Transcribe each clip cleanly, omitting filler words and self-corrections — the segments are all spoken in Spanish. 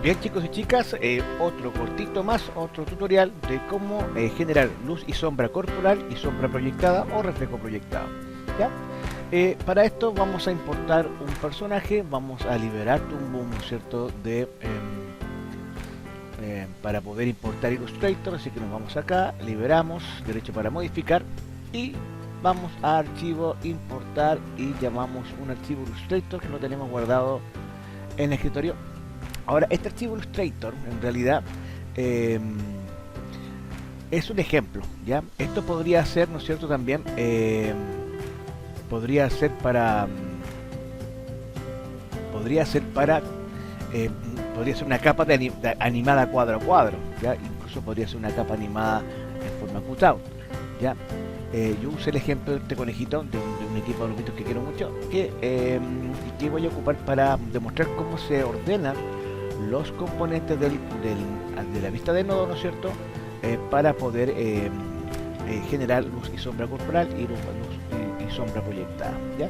Bien, chicos y chicas, otro cortito más, otro tutorial de cómo generar luz y sombra corporal y sombra proyectada o reflejo proyectado. ¿Ya? Para esto vamos a importar un personaje, vamos a liberar Toon ¿no es cierto? Para poder importar Illustrator, así que nos vamos acá, liberamos, derecho para modificar y vamos a archivo, importar y llamamos un archivo Illustrator que lo tenemos guardado en el escritorio. Ahora, este archivo Illustrator en realidad es un ejemplo, ¿ya? Esto podría ser, ¿no es cierto? También podría ser para podría ser una capa animada cuadro a cuadro, ¿ya? Incluso podría ser una capa animada en forma cutout, ¿ya? Yo usé el ejemplo de este conejito de un equipo de lobitos que quiero mucho, que voy a ocupar para demostrar cómo se ordenan los componentes de la vista de nodo, ¿no es cierto? Para poder generar luz y sombra corporal y luz y sombra proyectada, ¿ya?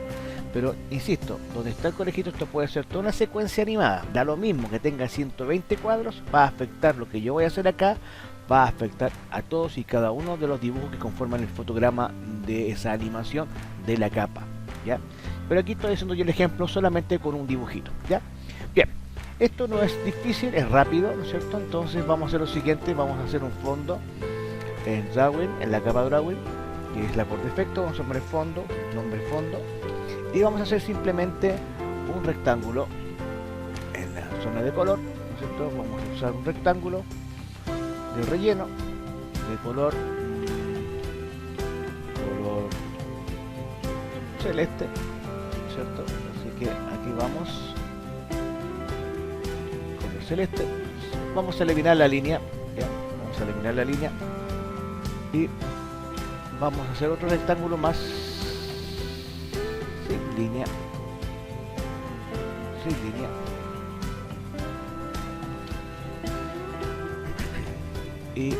Pero insisto, donde está el conejito, esto puede ser toda una secuencia animada. Da lo mismo que tenga 120 cuadros, va a afectar lo que yo voy a hacer acá, va a afectar a todos y cada uno de los dibujos que conforman el fotograma de esa animación de la capa, ¿ya? Pero aquí estoy haciendo yo el ejemplo solamente con un dibujito, ¿ya? Bien, esto no es difícil, es rápido, ¿no es cierto? Entonces vamos a hacer lo siguiente, vamos a hacer un fondo en Drawing, en la capa Drawing, que es la por defecto, vamos a poner fondo, nombre fondo, y vamos a hacer simplemente un rectángulo en la zona de color, ¿no es cierto? Vamos a usar un rectángulo de relleno de color celeste, ¿no es cierto? Así que aquí vamos, color celeste, vamos a eliminar la línea, ¿ya? Vamos a eliminar la línea y vamos a hacer otro rectángulo más sin línea, y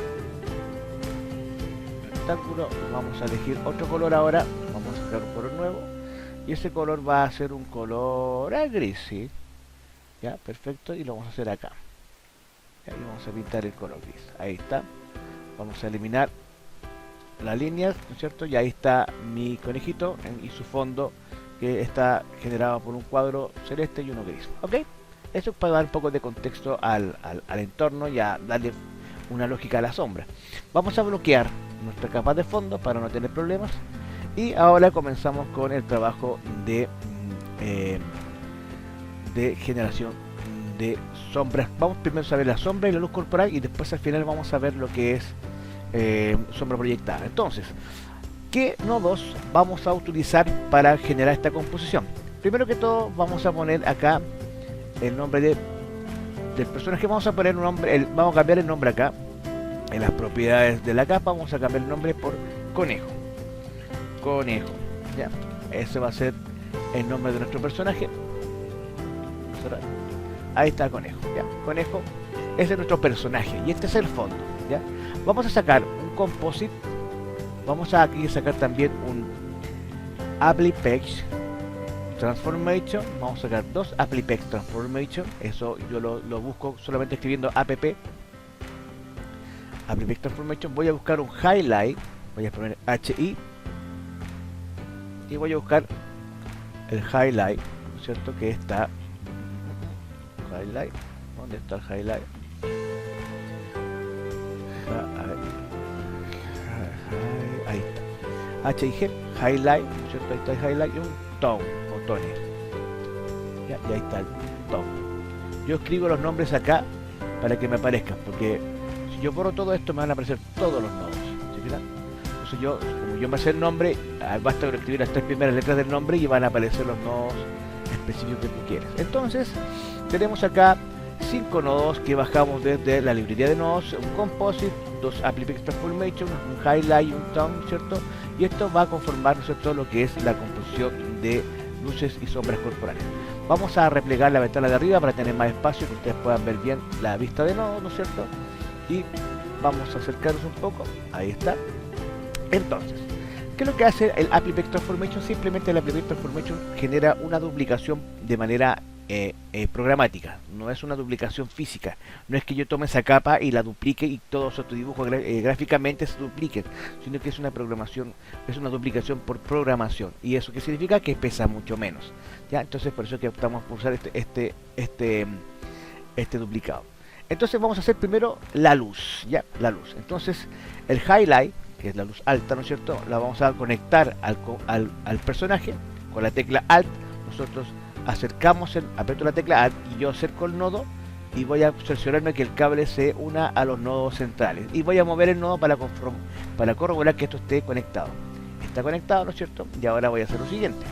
rectángulo, vamos a elegir otro color ahora, vamos a sacar un color nuevo y ese color va a ser un color gris, ¿sí? Ya, perfecto, y lo vamos a hacer acá, y ahí vamos a pintar el color gris, ahí está. Vamos a eliminar las líneas, ¿no es cierto? Y ahí está mi conejito y su fondo, que está generado por un cuadro celeste y uno gris, ¿ok? Eso es para dar un poco de contexto al entorno y a darle una lógica a la sombra. Vamos a bloquear nuestra capa de fondo para no tener problemas y ahora comenzamos con el trabajo de generación de sombras. Vamos primero a ver la sombra y la luz corporal y después al final vamos a ver lo que es sombra proyectada. Entonces, ¿qué nodos vamos a utilizar para generar esta composición? Primero que todo vamos a poner acá el nombre del personaje. Vamos a poner un nombre, vamos a cambiar el nombre acá en las propiedades de la capa, vamos a cambiar el nombre por conejo, ya, ese va a ser el nombre de nuestro personaje. Ahí está conejo, ya, conejo, ese es nuestro personaje y este es el fondo, ya. Vamos a sacar un composite, vamos a aquí sacar también un apply page transformation, vamos a sacar dos apply page transformation, eso yo lo busco solamente escribiendo app apply page transformation. Voy a buscar un highlight, voy a poner hi y voy a buscar el highlight, ¿no es cierto? Que está highlight, ¿dónde está el highlight? Ahí está, HIG, highlight, ¿no es cierto? Ahí está el highlight y un tone o toner, ya, y ahí está el tone. Yo escribo los nombres acá para que me aparezcan, porque si yo borro todo esto me van a aparecer todos los nodos, ¿sí? Entonces como yo me sé el nombre, basta con escribir las tres primeras letras del nombre y van a aparecer los nodos específicos que tú quieras. Entonces tenemos acá 5 nodos que bajamos desde la librería de nodos, un composite, dos apply page transformation, un highlight y un tone, ¿cierto? Y esto va a conformar, ¿no es cierto?, lo que es la composición de luces y sombras corporales. Vamos a replegar la ventana de arriba para tener más espacio, que ustedes puedan ver bien la vista de nodos, ¿no es cierto? Y vamos a acercarnos un poco, ahí está. Entonces, ¿qué es lo que hace el Apply Page Transformation? Simplemente el Apply Page Transformation genera una duplicación de manera programática, no es una duplicación física. No es que yo tome esa capa y la duplique y todos estos dibujos gráficamente se dupliquen, sino que es una programación, es una duplicación por programación. ¿Y eso qué significa? Que pesa mucho menos. ¿Ya? Entonces por eso que optamos por usar este duplicado. Entonces vamos a hacer primero la luz, ¿ya? La luz. Entonces el highlight, que es la luz alta, ¿no es cierto? La vamos a conectar al personaje con la tecla Alt. Nosotros acercamos, aprieto la tecla Alt y yo acerco el nodo y voy a cerciorarme que el cable se una a los nodos centrales. Y voy a mover el nodo para corroborar que esto esté conectado. Está conectado, ¿no es cierto? Y ahora voy a hacer lo siguiente.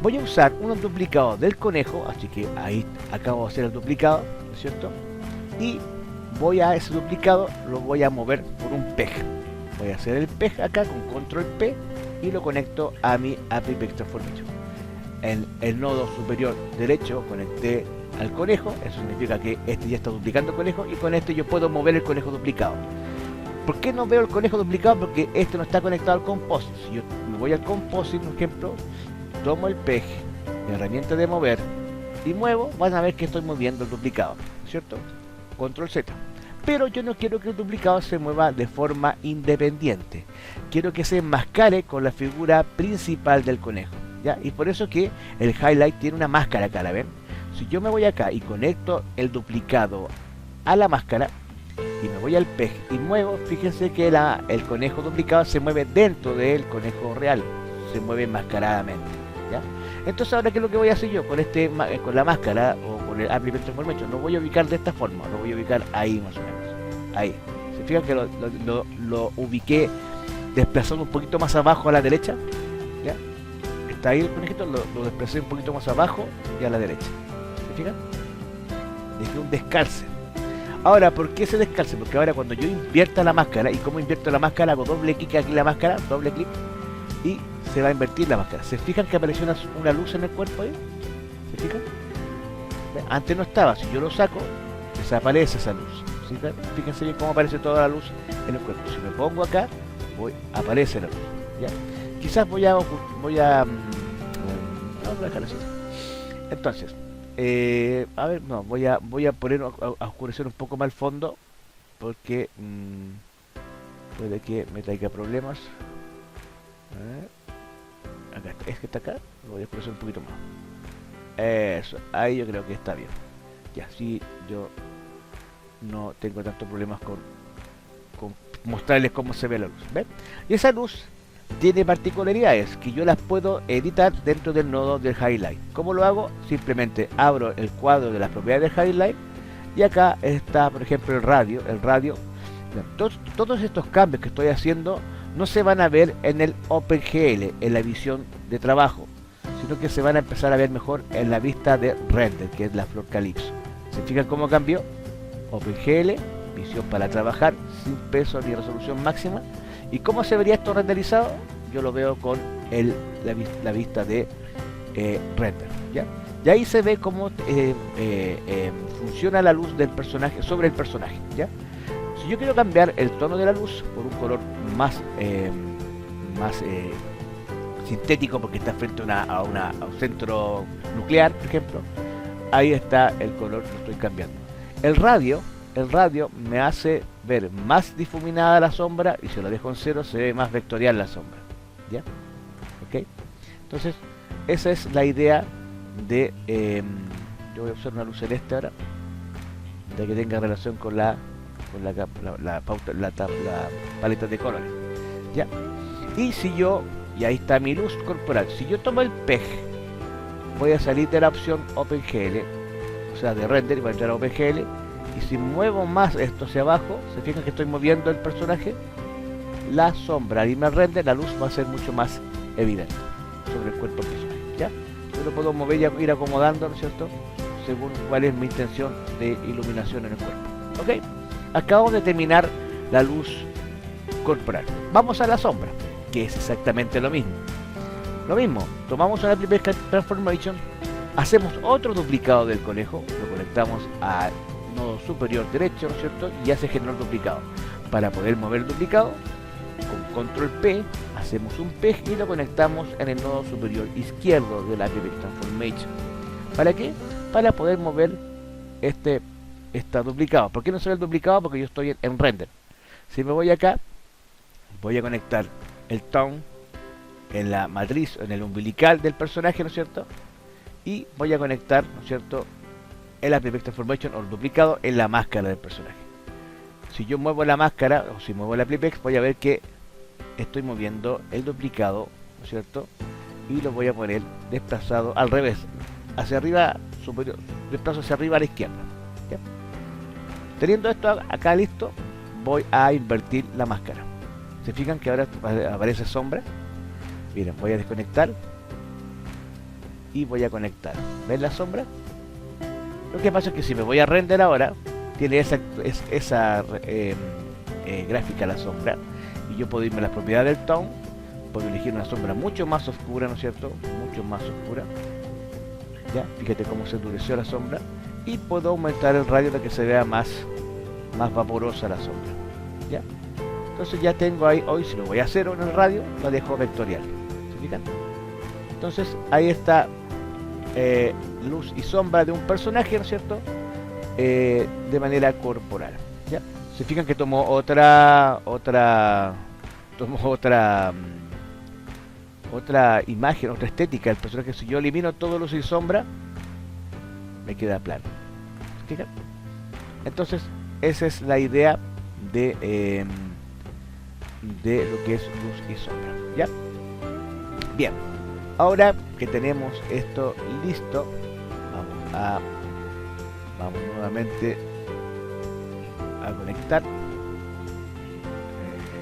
Voy a usar un duplicado del conejo, así que ahí acabo de hacer el duplicado, ¿no es cierto? Y voy a ese duplicado, lo voy a mover por un PEG. Voy a hacer el PEG acá con control P y lo conecto a mi API Vector Transformation. En el nodo superior derecho conecté al conejo, eso significa que este ya está duplicando el conejo y con este yo puedo mover el conejo duplicado. ¿Por qué no veo el conejo duplicado? Porque este no está conectado al composite. Si yo me voy al composite, por ejemplo, tomo el PEG, mi herramienta de mover y muevo, van a ver que estoy moviendo el duplicado, ¿cierto? Control Z. Pero yo no quiero que el duplicado se mueva de forma independiente. Quiero que se enmascare con la figura principal del conejo, ¿ya? Y por eso que el highlight tiene una máscara acá, ¿la ven? Si yo me voy acá y conecto el duplicado a la máscara y me voy al PEG y muevo, fíjense que el conejo duplicado se mueve dentro del conejo real, se mueve enmascaradamente, ¿ya? Entonces ahora ¿qué es lo que voy a hacer yo con la máscara o con el API Vector Transformation? Lo voy a ubicar de esta forma, lo voy a ubicar ahí más o menos, ahí. ¿Se fijan que lo ubiqué desplazando un poquito más abajo a la derecha? ¿Ya? Está ahí el conejito, lo desplacé un poquito más abajo y a la derecha. ¿Se fijan? Dejé un descalce. Ahora, ¿por qué se descalce? Porque ahora cuando yo invierta la máscara, ¿y cómo invierto la máscara? Hago doble clic aquí en la máscara, doble clic, y se va a invertir la máscara. ¿Se fijan que apareció una luz en el cuerpo ahí? ¿Se fijan? Antes no estaba, si yo lo saco, desaparece esa luz. ¿Sí? Fíjense bien cómo aparece toda la luz en el cuerpo. Si me pongo acá, aparece la luz, ¿ya? Quizás voy a dejar así. Entonces, a ver, no, voy a poner a oscurecer un poco más el fondo porque puede que me traiga problemas. Acá está, es que está acá, lo voy a oscurecer un poquito más. Eso, ahí yo creo que está bien. Ya, así yo no tengo tantos problemas con mostrarles cómo se ve la luz. ¿Ven? Y esa luz tiene particularidades que yo las puedo editar dentro del nodo del highlight. ¿Cómo lo hago? Simplemente abro el cuadro de las propiedades del highlight y acá está, por ejemplo, el radio. Todos estos cambios que estoy haciendo no se van a ver en el OpenGL, en la visión de trabajo, sino que se van a empezar a ver mejor en la vista de render, que es la flor Calypso. ¿Se fijan cómo cambió? OpenGL, visión para trabajar, sin peso ni resolución máxima. ¿Y cómo se vería esto renderizado? Yo lo veo con la vista de render, ¿ya? Y ahí se ve cómo funciona la luz del personaje sobre el personaje, ¿ya? Si yo quiero cambiar el tono de la luz por un color más sintético, porque está frente a un centro nuclear, por ejemplo, ahí está el color que estoy cambiando. El radio me hace ver más difuminada la sombra y si lo dejo en 0 se ve más vectorial la sombra, ¿ya? ¿Ok? Entonces esa es la idea de yo voy a usar una luz celeste ahora de que tenga relación con la paleta de colores, ¿ya? Y ahí está mi luz corporal. Si yo tomo el PEG, voy a salir de la opción OpenGL, o sea de render, y voy a entrar a OpenGL. Y si muevo más esto hacia abajo, se fijan que estoy moviendo el personaje, la sombra al irme al render, la luz va a ser mucho más evidente sobre el cuerpo del personaje, ¿ya? Yo lo puedo mover y ir acomodando, ¿no es cierto? Según cuál es mi intención de iluminación en el cuerpo. ¿Ok? Acabo de terminar la luz corporal. Vamos a la sombra, que es exactamente lo mismo. Tomamos una API Vector Transformation, hacemos otro duplicado del conejo, lo conectamos al nodo superior derecho, ¿no es cierto? Y ya se generó el duplicado. Para poder mover el duplicado, con control P, hacemos un PEG y lo conectamos en el nodo superior izquierdo de la API Vector Transformation. ¿Para qué? Para poder mover está duplicado. ¿Por qué no se ve el duplicado? Porque yo estoy en render. Si me voy acá, voy a conectar el tone en la matriz, en el umbilical del personaje, ¿no es cierto? Y voy a conectar, ¿no es cierto?, el Aplipex Transformation o el duplicado en la máscara del personaje. Si yo muevo la máscara, o si muevo el Aplipex, voy a ver que estoy moviendo el duplicado, ¿no es cierto? Y lo voy a poner desplazado al revés, hacia arriba, superior, desplazo hacia arriba a la izquierda. ¿Ya? Teniendo esto acá listo, voy a invertir la máscara. ¿Se fijan que ahora aparece sombra? Miren, voy a desconectar y voy a conectar. ¿Ven la sombra? Lo que pasa es que si me voy a render ahora, tiene esa gráfica la sombra, y yo puedo irme a las propiedades del tone, puedo elegir una sombra mucho más oscura, ¿no es cierto? Mucho más oscura. Ya, fíjate cómo se endureció la sombra, y puedo aumentar el radio para que se vea más vaporosa la sombra. Ya, entonces ya tengo ahí, hoy si lo voy a hacer en el radio, lo dejo vectorial. ¿Se fijan? Entonces ahí está luz y sombra de un personaje, ¿no es cierto? De manera corporal. ¿Ya? Se fijan que tomó otra imagen, otra estética del personaje. Si yo elimino todo luz y sombra, me queda plano. ¿Se fijan? Entonces esa es la idea de lo que es luz y sombra. ¿Ya? Bien, ahora que tenemos esto listo, vamos nuevamente a conectar.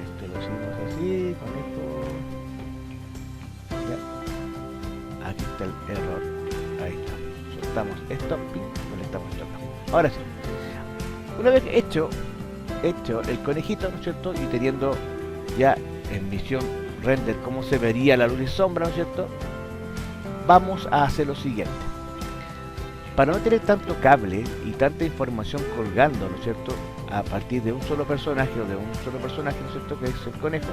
Esto lo hicimos así, conecto. Ya. Aquí está el error. Ahí está. Soltamos esto y conectamos esto. Ahora sí. Una vez hecho el conejito, ¿no es cierto? Y teniendo ya en visión render cómo se vería la luz y sombra, ¿no es cierto? Vamos a hacer lo siguiente. Para no tener tanto cable y tanta información colgando, ¿no es cierto?, a partir de un solo personaje o de un solo personaje, ¿no es cierto?, que es el conejo,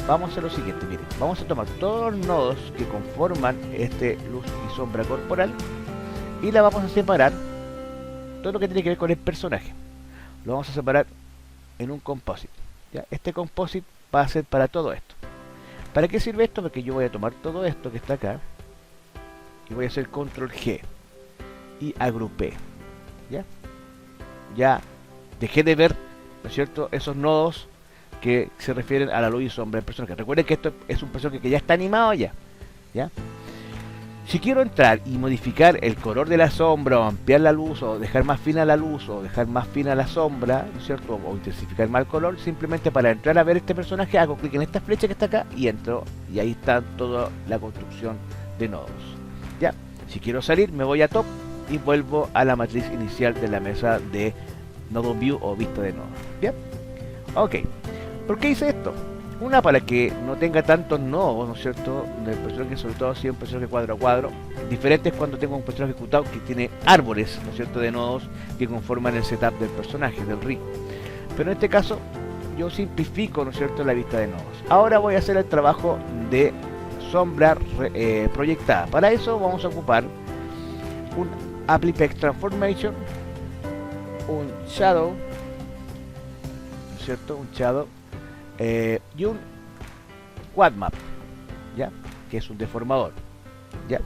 vamos a hacer lo siguiente. Miren, vamos a tomar todos los nodos que conforman este luz y sombra corporal y la vamos a separar. Todo lo que tiene que ver con el personaje lo vamos a separar en un composite. ¿Ya? Este composite va a ser para todo esto. ¿Para qué sirve esto? Porque yo voy a tomar todo esto que está acá y voy a hacer control G y agrupé. Ya dejé de ver, ¿no es cierto?, esos nodos que se refieren a la luz y sombra del personaje. Recuerden que esto es un personaje que ya está animado ya. Si quiero entrar y modificar el color de la sombra, o ampliar la luz, o dejar más fina la luz, o dejar más fina la sombra, ¿no es cierto?, o intensificar más el color, simplemente para entrar a ver este personaje hago clic en esta flecha que está acá y entro, y ahí está toda la construcción de nodos. Ya, si quiero salir me voy a top y vuelvo a la matriz inicial de la mesa de nodo view o vista de nodos. Bien, ok. ¿Por qué hice esto? Una, para que no tenga tantos nodos, ¿no es cierto?, del personaje, sobre todo si es un personaje cuadro a cuadro. Diferente es cuando tengo un personaje ejecutado que tiene árboles, ¿no es cierto?, de nodos que conforman el setup del personaje, del rig. Pero en este caso yo simplifico, ¿no es cierto?, la vista de nodos. Ahora voy a hacer el trabajo de sombra proyectada. Para eso vamos a ocupar un Aplipex Transformation, un Shadow, ¿no es cierto?, un Shadow, y un Quad Map, ya, que es un deformador, ya.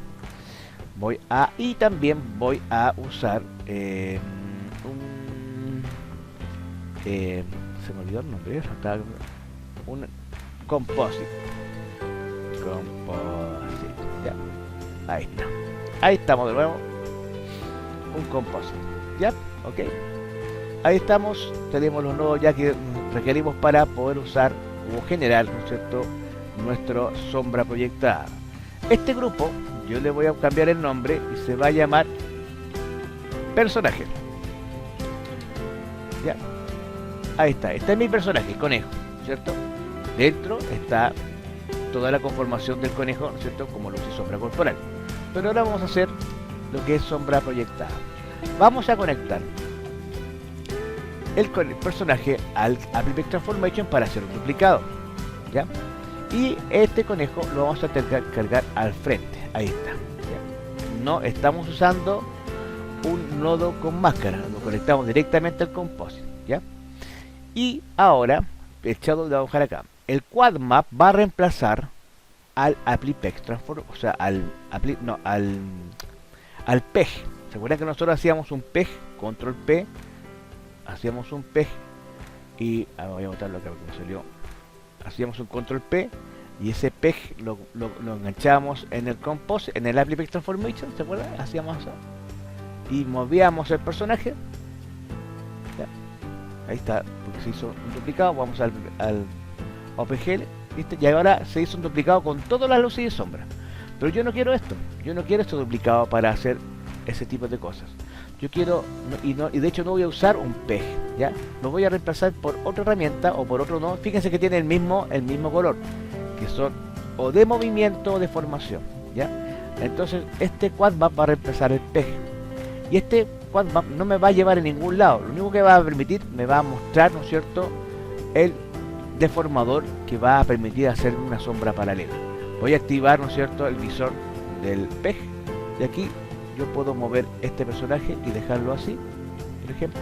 Y también voy a usar se me olvidó el nombre, un Composite, ya, ahí está, ahí estamos de nuevo, un Composite, ya, ok. Ahí estamos, tenemos los nodos ya que requerimos para poder usar o generar, ¿no es cierto?, nuestra sombra proyectada. Este grupo yo le voy a cambiar el nombre y se va a llamar personaje. Ya, ahí está, este es mi personaje, conejo, ¿cierto? Dentro está toda la conformación del conejo, ¿no es cierto?, como luz y sombra corporal. Pero ahora vamos a hacer lo que es sombra proyectada. Vamos a conectar el personaje al Aplipex Transformation para hacer un duplicado, ¿ya? Y este conejo lo vamos a cargar al frente, ahí está, ¿ya? no estamos usando un nodo con máscara, lo conectamos directamente al composite, ¿ya? Y ahora el shadow lo vamos a dejar acá. El quad map va a reemplazar al ApplyPeg Transform, o sea, al PEG. ¿Se acuerdan que nosotros hacíamos un PEG, control P, hacíamos un PEG y voy a botarlo acá porque me salió. Hacíamos un control P y ese PEG lo enganchábamos en el composite, en el ApplyPeg Transformation, ¿se acuerdan? Hacíamos eso y movíamos el personaje. Ya. Ahí está, porque se hizo un duplicado. Vamos al OpenGL, ¿viste? Y ahora se hizo un duplicado con todas las luces y sombras. Pero yo no quiero esto, yo no quiero esto duplicado para hacer ese tipo de cosas. Yo quiero, y de hecho no voy a usar un PEG, ¿ya? Lo voy a reemplazar por otra herramienta o por otro nodo. Fíjense que tiene el mismo color, que son o de movimiento o de formación, ¿ya? Entonces este quad map va a reemplazar el PEG. Y este quad map no me va a llevar a ningún lado. Lo único que va a permitir, me va a mostrar, ¿no es cierto?, el deformador que va a permitir hacer una sombra paralela. Voy a activar, ¿no es cierto?, el visor del PEG. Y aquí yo puedo mover este personaje y dejarlo así, por ejemplo.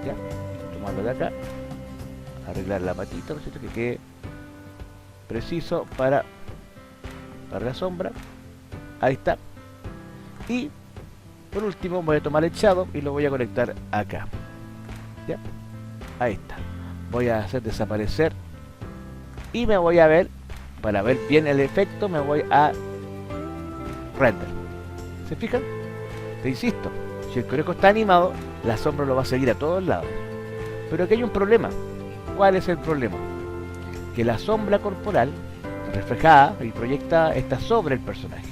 Ya, tomarlo de acá, arreglar la patita, ¿no es cierto?, que quede preciso para la sombra. Ahí está. Y por último voy a tomar el shadow y lo voy a conectar acá. Ya, ahí está. Voy a hacer desaparecer y me voy a ver, para ver bien el efecto, me voy a render. ¿Se fijan? Te insisto, si el conejo está animado, la sombra lo va a seguir a todos lados. Pero aquí hay un problema. ¿Cuál es el problema? Que la sombra corporal reflejada y proyectada está sobre el personaje.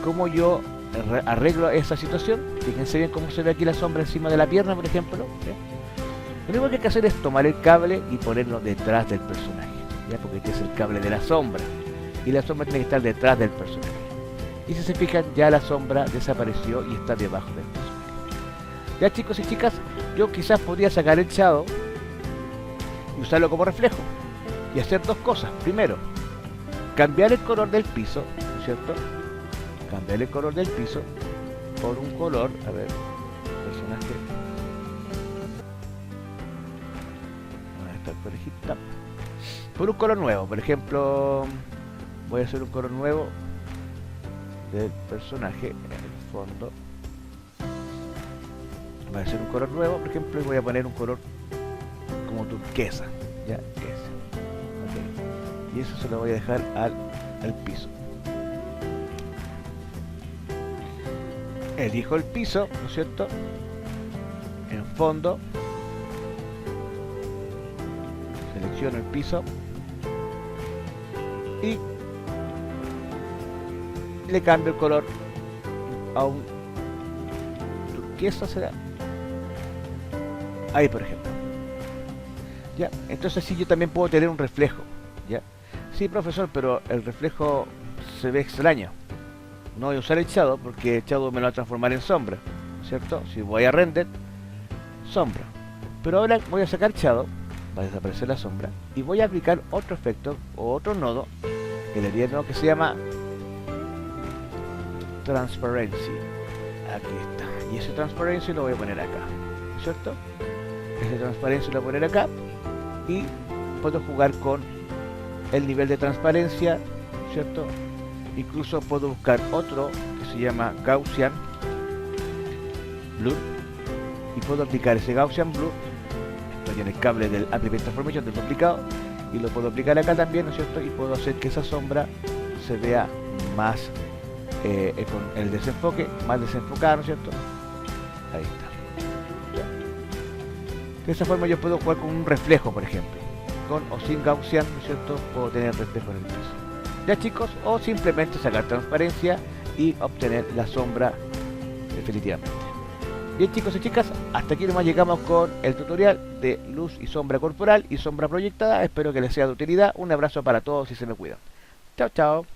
¿Cómo yo arreglo esa situación? Fíjense bien cómo se ve aquí la sombra encima de la pierna, por ejemplo. ¿Sí? Lo único que hay que hacer es tomar el cable y ponerlo detrás del personaje, ¿ya? Porque este es el cable de la sombra y la sombra tiene que estar detrás del personaje. Y si se fijan, ya la sombra desapareció y está debajo del personaje. Ya, chicos y chicas, yo quizás podría sacar el shadow y usarlo como reflejo y hacer dos cosas. Primero, cambiar el color del piso, ¿no es cierto? Cambiar el color del piso por un color, a ver, personaje. ¿Dónde está el conejito? Por un color nuevo, por ejemplo, voy a hacer un color nuevo del personaje en el fondo. Voy a hacer un color nuevo, por ejemplo, y voy a poner un color como turquesa, ya, ese. Okay. Y eso se lo voy a dejar al piso. Elijo el piso, ¿no es cierto? En fondo, selecciono el piso y le cambio el color a un turquesa, será ahí, por ejemplo. Ya, entonces sí, yo también puedo tener un reflejo. Ya, sí, profesor, pero el reflejo se ve extraño. No voy a usar el shadow porque el shadow me lo va a transformar en sombra, ¿cierto? Si voy a render, sombra. Pero ahora voy a sacar shadow, va a desaparecer la sombra, y voy a aplicar otro efecto o otro nodo, el nodo que se llama Transparency. Aquí está. Y ese Transparency lo voy a poner acá, ¿cierto? Ese Transparency lo voy a poner acá y puedo jugar con el nivel de transparencia, ¿cierto? Incluso puedo buscar otro que se llama Gaussian Blur y puedo aplicar ese Gaussian Blur. Estoy en el cable del ApplyPeg Transformation del duplicado y lo puedo aplicar acá también, ¿no es cierto? Y puedo hacer que esa sombra se vea más con el desenfoque, más desenfocada, ¿no es cierto? Ahí está. ¿Ya? De esa forma yo puedo jugar con un reflejo, por ejemplo. Con o sin Gaussian, ¿no es cierto? Puedo tener reflejo en el piso. Ya, chicos, o simplemente sacar transparencia y obtener la sombra definitivamente. Bien, chicos y chicas, hasta aquí nomás llegamos con el tutorial de luz y sombra corporal y sombra proyectada. Espero que les sea de utilidad. Un abrazo para todos y se me cuidan. Chao, chao.